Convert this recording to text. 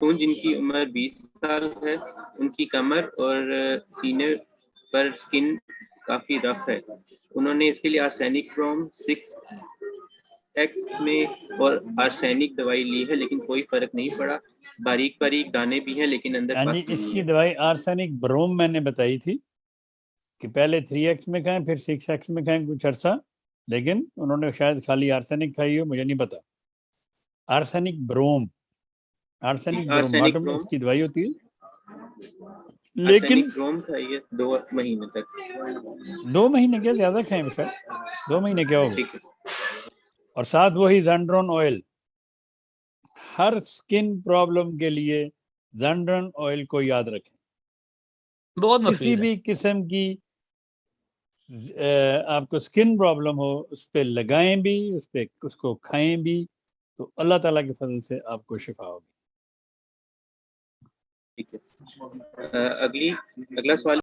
हूँ जिनकी उम्र 20 साल है। उनकी कमर और सीने पर स्किन काफ़ी रफ है। उन्होंने इसके लिए आर्सेनिक क्रोम 6X में और आर्सेनिक दवाई ली है, लेकिन कोई फ़र्क नहीं पड़ा। बारीक-बारीक दाने भी हैं, लेकिन अंदर हाँ जी, पस नहीं इसकी है। दवाई आर्सेनिक ब्रोम मैंने बताई थी कि पहले 3X में खाएं, फिर 6X में खाएं कुछ अर्सा, लेकिन उन्होंने शायद खाली आर्सेनिक खाई हो, मुझे नहीं पता। आर्सेनिक ब्रोम आर्सेनिक ब्रोमाटम क्रोम इसकी दवाई होती है, आर्सेनिक लेकिन क्रोम खाइए 2 महीने तक। 2 महीने क्या, ज्यादा खाएं सर, 2 महीने क्या होगा। ठीक है। और साथ वही ज़ैंड्रोन ऑयल, हर स्किन प्रॉब्लम के लिए ज़ैंड्रोन ऑयल को याद रखें। बहुत किसी मफीद है। भी किस्म की आपको स्किन प्रॉब्लम हो, उस पर लगाएं भी, उसको खाएं भी, तो अल्लाह ताला के फजल से आपको शिफा होगी। ठीक है। अगला सवाल